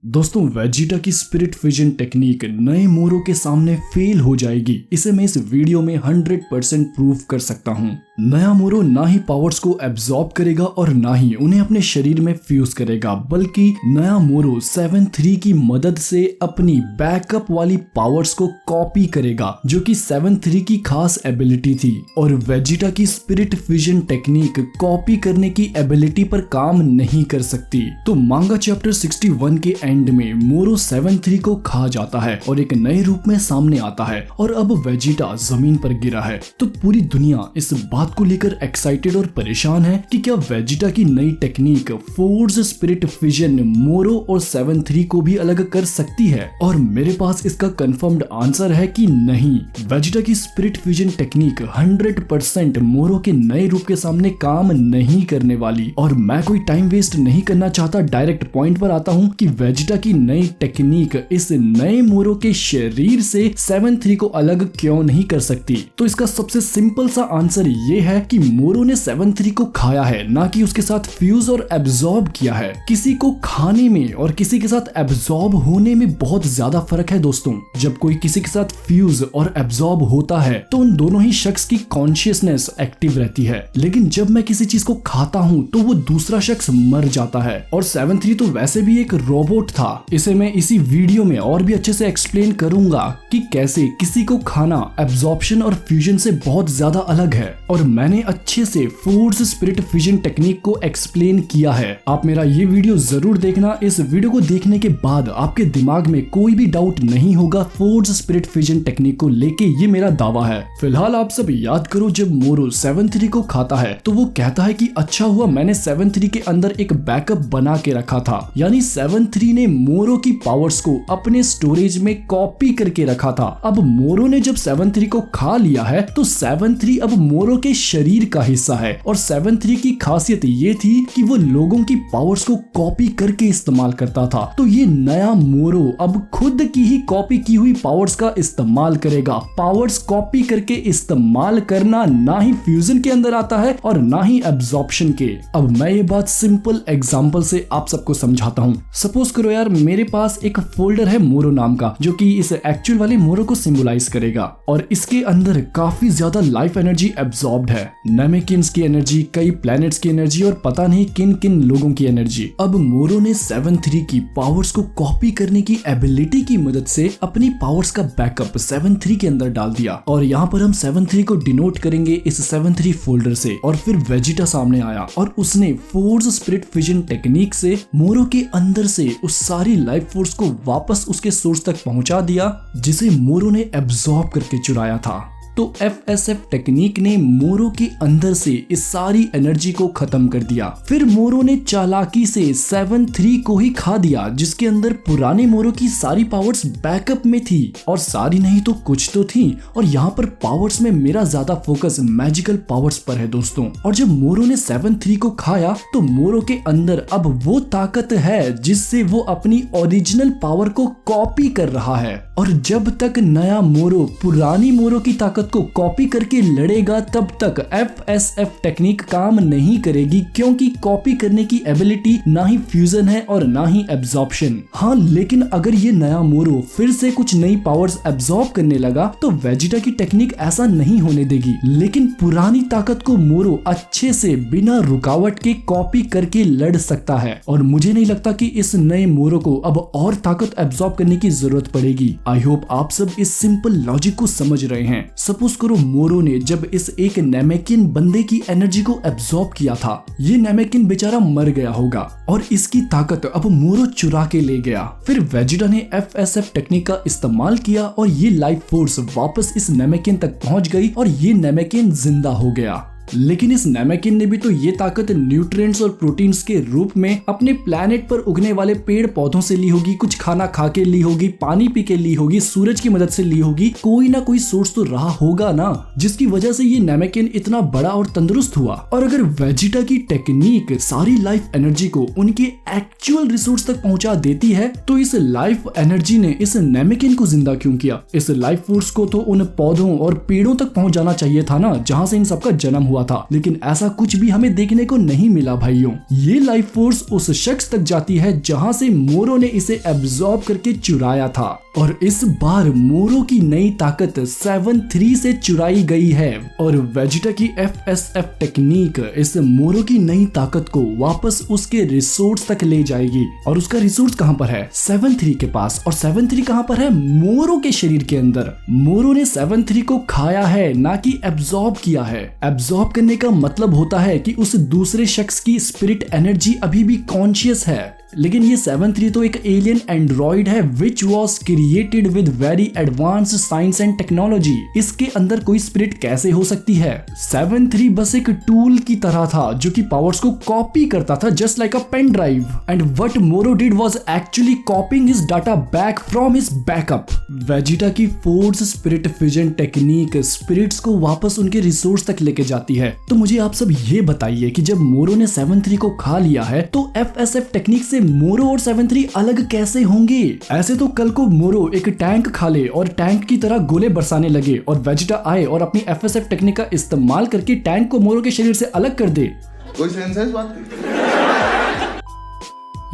दोस्तों वेजिटा की spirit fusion technique नए मोरो के सामने फेल हो जाएगी, इसे मैं इस वीडियो में 100% प्रूव कर सकता हूँ। नया मोरो ना ही पावर्स को एब्जॉर्ब करेगा और ना ही उन्हें अपने शरीर में फ्यूज करेगा, बल्कि नया मोरो 7-3 की मदद से अपनी बैकअप वाली पावर्स को कॉपी करेगा, जो कि 7-3 की खास एबिलिटी थी। और वेजिटा की स्पिरिट फ्यूजन टेक्निक कॉपी करने की एबिलिटी पर काम नहीं कर सकती। तो मांगा चैप्टर 61 के एंड में मोरो 7-3 को खा जाता है और एक नए रूप में सामने आता है और अब वेजिटा जमीन पर गिरा है। तो पूरी दुनिया इस बात को लेकर एक्साइटेड और परेशान है कि क्या वेजिटा की नई टेक्निक फोर्स स्पिरिट फ्यूजन मोरो और 7-3 को भी अलग कर सकती है। और मेरे पास इसका कंफर्म्ड आंसर है कि नहीं, वेजिटा की स्पिरिट फ्यूजन टेक्निक 100% मोरो के नए रूप के सामने काम नहीं करने वाली। और मैं कोई टाइम वेस्ट नहीं करना चाहता, डायरेक्ट पॉइंट पर आता हूँ कि वेजिटा की नई टेक्निक इस नए मोरो के शरीर से 7-3 को अलग क्यों नहीं कर सकती। तो इसका सबसे सिंपल सा आंसर ये है कि मोरो ने 7-3 को खाया है, ना कि उसके साथ फ्यूज और एब्जॉर्ब किया है। किसी को खाने में और किसी के साथ एब्जॉर्ब होने में बहुत ज्यादा फर्क है दोस्तों। जब कोई किसी के साथ फ्यूज और एब्जॉर्ब होता है तो उन दोनों ही शख्स की कॉन्शियसनेस एक्टिव रहती है, लेकिन जब मैं किसी चीज को खाता हूँ तो वो दूसरा शख्स मर जाता है। और 7-3 तो वैसे भी एक रोबोट था। इसे मैं इसी वीडियो में और भी अच्छे से एक्सप्लेन करूंगा कि कैसे किसी को खाना एब्जॉर्प्शन और फ्यूजन से बहुत ज्यादा अलग है। और मैंने अच्छे से फोर्स स्पिरिट फ्यूजन टेक्निक को एक्सप्लेन किया है। आप मेरा ये वीडियो जरूर देखना। इस वीडियो को देखने के बाद आपके दिमाग में कोई भी डाउट नहीं होगा फोर्स स्पिरिट फ्यूजन टेक्निक को लेके, ये मेरा दावा है। फिलहाल आप सब याद करो, जब मोरो 7-3 को खाता है तो वो कहता है कि अच्छा हुआ मैंने 7-3 के अंदर एक बैकअप बना के रखा था। यानी 7-3 ने मोरो की पावर्स को अपने स्टोरेज में कॉपी करके रखा था। अब मोरो ने जब 7-3 को खा लिया है तो 7-3 अब मोरो के शरीर का हिस्सा है। और 7-3 की खासियत ये थी कि वो लोगों की पावर्स को कॉपी करके इस्तेमाल करता था। तो ये नया मोरो अब खुद की ही कॉपी की हुई पावर्स का इस्तेमाल करेगा। पावर्स कॉपी करके इस्तेमाल करना ना ही फ्यूजन के अंदर आता है और ना ही एब्जॉर्प्शन के। अब मैं ये बात सिंपल एग्जांपल से आप सबको समझाता हूँ। सपोज करो यार, मेरे पास एक फोल्डर है मोरो नाम का, जो कि इस एक्चुअल वाले मोरो को सिंबलाइज करेगा। और इसके अंदर काफी ज्यादा लाइफ एनर्जी एब्जॉर्ब्ड है, नेमेकिन्स की एनर्जी, कई प्लैनेट्स की एनर्जी और पता नहीं किन किन लोगों की एनर्जी। अब मोरो ने 7-3 की पावर्स को कॉपी करने की एबिलिटी की मदद से अपनी पावर्स का बैकअप 7-3 के अंदर डाल दिया। और यहाँ पर हम 7-3 को डिनोट करेंगे इस 7-3 फोल्डर से। और फिर वेजिटा सामने आया और उसने फोर्स स्पिरिट फ्यूजन टेक्निक से मोरो के अंदर से उस सारी लाइफ फोर्स को वापस उसके सोर्स तक पहुंचा दिया, जिसे मोरो ने एब्जॉर्ब करके चुराया था। तो FSF टेक्निक ने मोरो के अंदर से इस सारी एनर्जी को खत्म कर दिया। फिर मोरो ने चालाकी से 7-3 को ही खा दिया, जिसके अंदर पुराने मोरो की सारी पावर्स बैकअप में थी। और सारी नहीं तो कुछ तो थी। और यहाँ पर पावर्स में मेरा ज्यादा फोकस मैजिकल पावर्स पर है दोस्तों। और जब मोरो ने 7-3 को खाया तो मोरो के अंदर अब वो ताकत है जिससे वो अपनी ओरिजिनल पावर को कॉपी कर रहा है। और जब तक नया मोरो पुरानी मोरो की ताकत को कॉपी करके लड़ेगा, तब तक FSF टेक्निक काम नहीं करेगी, क्योंकि कॉपी करने की एबिलिटी ना ही फ्यूजन है और ना ही एब्जॉर्प्शन। हाँ, लेकिन अगर ये नया मोरो फिर से कुछ नई पावर्स एब्जॉर्ब करने लगा तो वेजिटा की टेक्निक ऐसा नहीं होने देगी। लेकिन पुरानी ताकत को मोरो अच्छे से बिना रुकावट के कॉपी करके लड़ सकता है। और मुझे नहीं लगता कि इस नए मोरो को अब और ताकत एब्जॉर्ब करने की जरूरत पड़ेगी। आई होप आप सब इस सिंपल लॉजिक को समझ रहे हैं। सपोज करो मोरो ने जब इस एक नेमेकिन बंदे की एनर्जी को एब्जॉर्ब किया था, ये नेमेकिन बेचारा मर गया होगा और इसकी ताकत अब मोरो चुरा के ले गया। फिर वेजिटा ने FSF टेक्निक का इस्तेमाल किया और ये लाइफ फोर्स वापस इस नेमेकिन तक पहुंच गई और ये नेमेकिन जिंदा हो गया। लेकिन इस नेमेकिन ने भी तो ये ताकत न्यूट्रिएंट्स और प्रोटीन्स के रूप में अपने प्लैनेट पर उगने वाले पेड़ पौधों से ली होगी, कुछ खाना खा के ली होगी, पानी पी के ली होगी, सूरज की मदद से ली होगी। कोई ना कोई सोर्स तो रहा होगा ना, जिसकी वजह से ये नेमेकिन इतना बड़ा और तंदुरुस्त हुआ। और अगर वेजिटा की टेक्निक सारी लाइफ एनर्जी को उनके एक्चुअल रिसोर्स तक पहुंचा देती है, तो इस लाइफ एनर्जी ने इस नेमेकिन को जिंदा क्यों किया? इस लाइफ फोर्स को तो उन पौधों और पेड़ों तक पहुंच जाना चाहिए था ना, जहां से इन सबका जन्म हुआ हुआ था, लेकिन ऐसा कुछ भी हमें देखने को नहीं मिला भाइयों। ये लाइफ फोर्स उस शख्स तक जाती है जहां से मोरो ने इसे एब्जॉर्ब करके चुराया था, और इस बार मोरो की नई ताकत 7-3 से चुराई गई है और वेजिटा की FSF टेक्निक इस मोरो की नई ताकत को वापस उसके रिसोर्स तक ले जाएगी। और उसका रिसोर्स कहां पर है? 7-3 के पास। और 7-3 कहां पर है? मोरो के शरीर के अंदर। मोरो ने 7-3 को खाया है, ना कि एब्जॉर्ब किया है। एब्जॉर्ब करने का मतलब होता है कि उस दूसरे शख्स की स्पिरिट एनर्जी अभी भी कॉन्शियस है, लेकिन ये 7-3 तो एक एलियन एंड्रॉइड है which was created with very advance science and technology. इसके अंदर कोई स्पिरिट कैसे हो सकती है? 7-3 बस एक टूल की तरह था जो कि पावर्स को कॉपी करता था, just like a pen drive. And what Moro did was actually copying his data back from his backup. Vegeta की force spirit fusion technique spirits को वापस उनके रिसोर्स तक लेके जाती है। तो मुझे आप सब ये बताइए कि जब मोरो ने 7-3 को खा लिया है तो FSF टेक्निक से मोरो और 7-3 अलग कैसे होंगे? ऐसे तो कल को मोरो एक टैंक खा ले और टैंक की तरह गोले बरसाने लगे और वेजिटा आए और अपनी FSF टेक्निक का इस्तेमाल करके टैंक को मोरो के शरीर से अलग कर दे। कोई सेंस है इस बात की?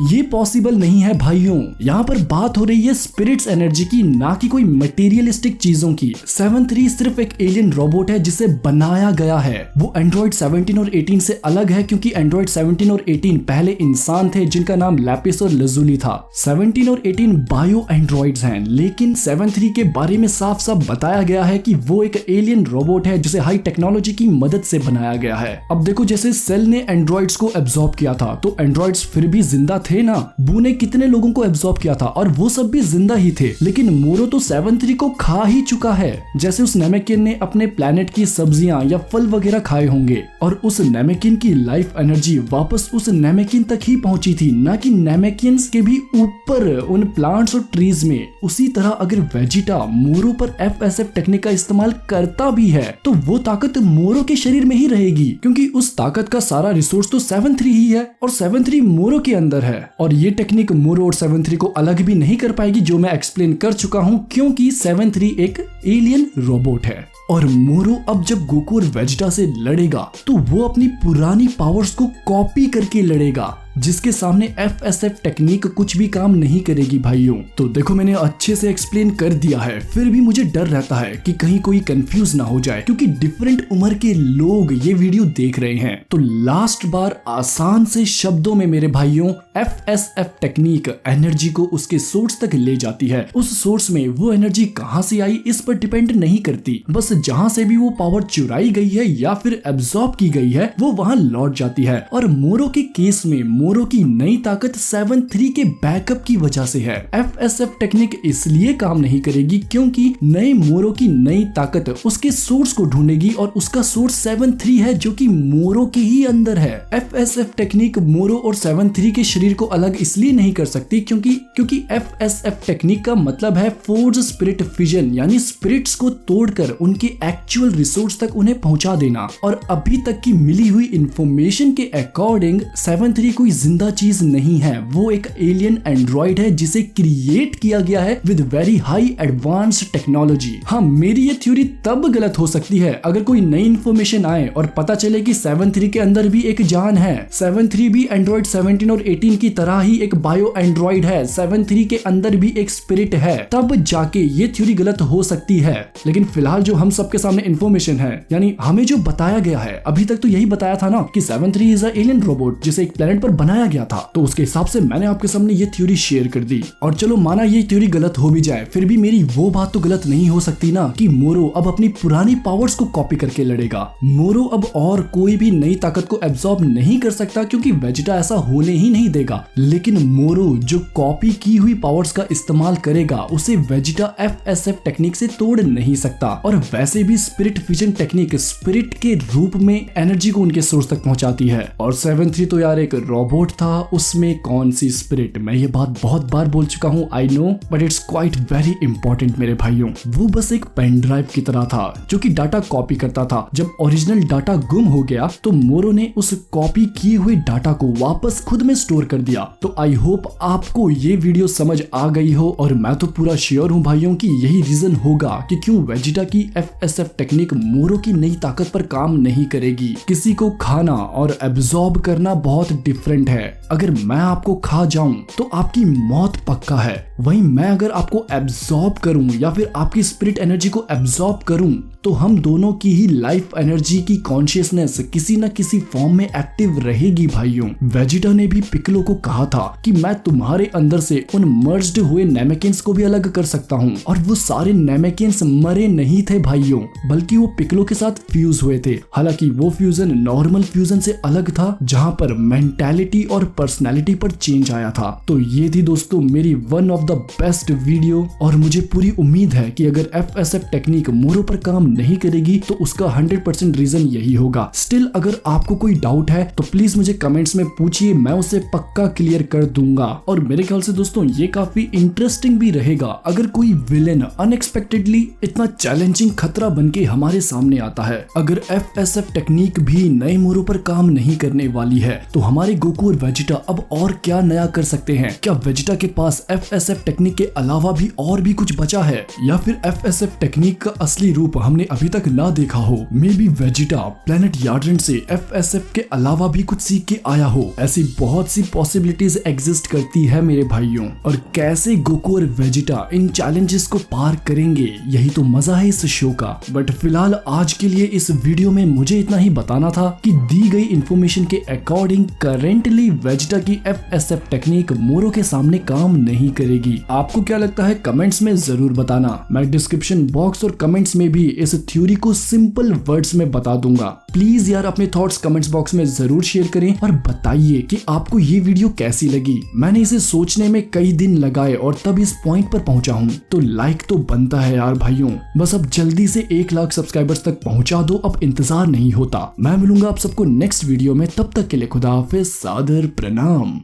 ये पॉसिबल नहीं है भाइयों। यहाँ पर बात हो रही है स्पिरिट्स एनर्जी की, ना कि कोई मटेरियलिस्टिक चीजों की। 7-3 सिर्फ एक एलियन रोबोट है जिसे बनाया गया है। वो एंड्रॉइड 17 और 18 से अलग है क्योंकि एंड्रॉइड 17 और 18 पहले इंसान थे जिनका नाम लैपिस और लजुली था। 17 और 18 बायो एंड्रॉइड्स हैं, लेकिन 7-3 के बारे में साफ साफ बताया गया है कि वो एक एलियन रोबोट है जिसे हाई टेक्नोलॉजी की मदद से बनाया गया है। अब देखो, जैसे सेल ने एंड्रॉइड्स को एब्जॉर्ब किया था तो एंड्रॉइड्स फिर भी जिंदा थे ना। बू ने कितने लोगों को एब्जॉर्ब किया था और वो सब भी जिंदा ही थे, लेकिन मोरो तो 7-3 को खा ही चुका है। जैसे उस नेमेकिन ने अपने प्लेनेट की सब्जियां या फल वगैरह खाए होंगे और उस नेमेकिन की लाइफ एनर्जी वापस उस नेमेकिन तक ही पहुंची थी, ना कि नेमेकिन्स के भी ऊपर उन प्लांट्स और ट्रीज में। उसी तरह अगर वेजिटा मोरो पर FSF टेक्निक का इस्तेमाल करता भी है तो वो ताकत मोरो के शरीर में ही रहेगी, क्योंकि उस ताकत का सारा रिसोर्स तो 7-3 ही है और 7-3 मोरो के अंदर है। और ये टेक्निक मोरो और 7-3 को अलग भी नहीं कर पाएगी, जो मैं एक्सप्लेन कर चुका हूं, क्योंकि 7-3 एक एलियन रोबोट है। और मोरो अब जब गोकू और वेजिटा से लड़ेगा तो वो अपनी पुरानी पावर्स को कॉपी करके लड़ेगा, जिसके सामने FSF टेक्निक कुछ भी काम नहीं करेगी भाइयों। तो देखो, मैंने अच्छे से एक्सप्लेन कर दिया है, फिर भी मुझे डर रहता है कि कहीं कोई कंफ्यूज ना हो जाए, क्योंकि डिफरेंट उम्र के लोग ये वीडियो देख रहे हैं। तो लास्ट बार आसान से शब्दों में मेरे भाइयों, FSF टेक्निक एनर्जी को उसके सोर्स तक ले जाती है। उस सोर्स में वो एनर्जी कहां से आई इस पर डिपेंड नहीं करती, बस जहां से भी वो पावर चुराई गई है या फिर एब्जॉर्ब की गई है वो वहां लौट जाती है। और मोरो के केस में मोरो की नई ताकत 7-3 के बैकअप की वजह से है। FSF टेक्निक इसलिए काम नहीं करेगी क्योंकि नए मोरो की नई ताकत उसके सोर्स को ढूंढेगी और उसका सोर्स 7-3 है जो कि मोरो के ही अंदर है। FSF टेक्निक मोरो और 7-3 के शरीर को अलग इसलिए नहीं कर सकती क्योंकि FSF टेक्निक का मतलब है फोर्स स्पिरिट फ्यूजन, यानी स्पिरिट्स को तोड़कर उनके एक्चुअल रिसोर्स तक उन्हें पहुंचा देना। और अभी तक की मिली हुई इंफॉर्मेशन के अकॉर्डिंग 7-3 कोई जिंदा चीज नहीं है, वो एक एलियन एंड्रॉइड है जिसे क्रिएट किया गया है with very high advanced technology. हाँ, मेरी ये थ्योरी तब गलत हो सकती है अगर कोई नई इंफॉर्मेशन आए और पता चले कि 7-3 के अंदर भी एक जान है। 7-3 भी एंड्रॉइड 17 और 18 की तरह ही एक बायो एंड्रॉइड है। 7-3 के अंदर भी एक स्पिरिट है, तब जाके ये थ्योरी गलत हो सकती है। लेकिन फिलहाल जो हम सबके सामने इंफॉर्मेशन है, यानी हमें जो बताया गया है, अभी तक तो यही बताया था ना कि 7-3 इज अ एलियन रोबोट जिसे एक प्लेनेट पर बनाया गया था। तो उसके हिसाब से मैंने आपके सामने ये थ्योरी शेयर कर दी। और चलो माना ये थ्योरी गलत हो भी जाए, फिर भी मेरी वो बात तो गलत नहीं हो सकती ना कि मोरो अब अपनी पुरानी पावर्स को कॉपी करके लड़ेगा। मोरो अब और कोई भी नई ताकत को एब्जॉर्ब नहीं कर सकता क्योंकि वेजिटा ऐसा होने ही नहीं देगा। लेकिन मोरो जो कॉपी की हुई पावर्स का इस्तेमाल करेगा उसे वेजिटा FSF टेक्निक से तोड़ नहीं सकता। और वैसे भी स्पिरिट फ्यूजन टेक्निक स्पिरिट के रूप में एनर्जी को उनके सोर्स तक पहुंचाती है। और 7-3 तो यार एक रोबोट रोबोट था उसमें कौन सी स्पिरिट। मैं ये बात बहुत बार बोल चुका हूँ, I know, but it's quite very important मेरे भाइयों। वो बस एक पेन ड्राइव की तरह था जो कि डाटा कॉपी करता था। जब ओरिजिनल डाटा गुम हो गया तो मोरो ने उस कॉपी किए हुए डाटा को वापस खुद में स्टोर कर दिया। तो आई होप आपको ये वीडियो समझ आ गई हो, और मैं तो पूरा श्योर हूँ भाइयों कि यही रीजन होगा कि क्यों वेजिटा की FSF टेक्निक मोरो की नई ताकत पर काम नहीं करेगी। किसी को खाना और एब्जॉर्ब करना बहुत डिफरेंट है। अगर मैं आपको खा जाऊं तो आपकी मौत पक्का है, वहीं मैं अगर आपको एब्जॉर्ब करूं या फिर आपकी स्पिरिट एनर्जी को एब्जॉर्ब करूं तो हम दोनों की ही लाइफ एनर्जी की कॉन्शियसनेस किसी न किसी फॉर्म में एक्टिव रहेगी भाइयों। वेजिटा ने भी पिकलो को कहा था कि मैं तुम्हारे अंदर से उन मर्ज्ड हुए नेमेकिन्स को भी अलग कर सकता हूं, और वो सारे नेमेकिन्स मरे नहीं थे भाइयों, बल्कि वो पिकलो के साथ फ्यूज हुए थे। हालांकि वो फ्यूजन नॉर्मल फ्यूजन से अलग था, जहां पर मेंटालिटी और पर्सनैलिटी पर चेंज आया था। तो ये थी दोस्तों मेरी one of the best video, और मुझे पूरी उम्मीद है कि अगर FSF टेक्निक मोरो पर काम नहीं करेगी तो उसका 100% रीजन यही होगा। स्टिल अगर आपको कोई डाउट है तो प्लीज मुझे कमेंट्स में पूछिए, मैं उसे पक्का क्लियर कर दूंगा। और मेरे ख्याल से दोस्तों ये काफी इंटरेस्टिंग भी रहेगा अगर कोई विलेन अनएक्सपेक्टेडली इतना चैलेंजिंग खतरा बनके हमारे सामने आता है। अगर FSF टेक्निक भी नए मोरो पर काम नहीं करने वाली है तो हमारे गोकू और वेजिटा अब और क्या नया कर सकते हैं? क्या वेजिटा के पास FSF टेक्निक के अलावा भी और भी कुछ बचा है, या फिर FSF टेक्निक का असली रूप हमने अभी तक ना देखा हो? मे बी वेजिटा प्लेनेट यार्डन से FSF के अलावा भी कुछ सीख के आया हो। ऐसी बहुत सी पॉसिबिलिटीज एग्जिस्ट करती है मेरे भाइयों, और कैसे गोकू और वेजिटा इन चैलेंजेस को पार करेंगे यही तो मजा है इस शो का। बट फिलहाल आज के लिए इस वीडियो में मुझे इतना ही बताना था कि दी गई इंफॉर्मेशन के अकॉर्डिंग करेंटली वेजिटा की FSF टेक्निक मोरो के सामने काम नहीं करेगी। आपको क्या लगता है कमेंट्स में जरूर बताना। मैं डिस्क्रिप्शन बॉक्स और कमेंट्स में भी इस थ्योरी को सिंपल वर्ड्स में बता दूंगा। प्लीज यार अपने थॉट्स कमेंट्स बॉक्स में जरूर शेयर करें और बताइए कि आपको ये वीडियो कैसी लगी। मैंने इसे सोचने में कई दिन लगाए और तब इस पॉइंट पर पहुंचा हूं, तो लाइक तो बनता है यार भाइयों। बस अब जल्दी से 1 लाख सब्सक्राइबर्स तक पहुंचा दो, अब इंतजार नहीं होता। मैं मिलूंगा आप सबको नेक्स्ट वीडियो में, तब तक के लिए खुदा हाफिज, सादर प्रणाम।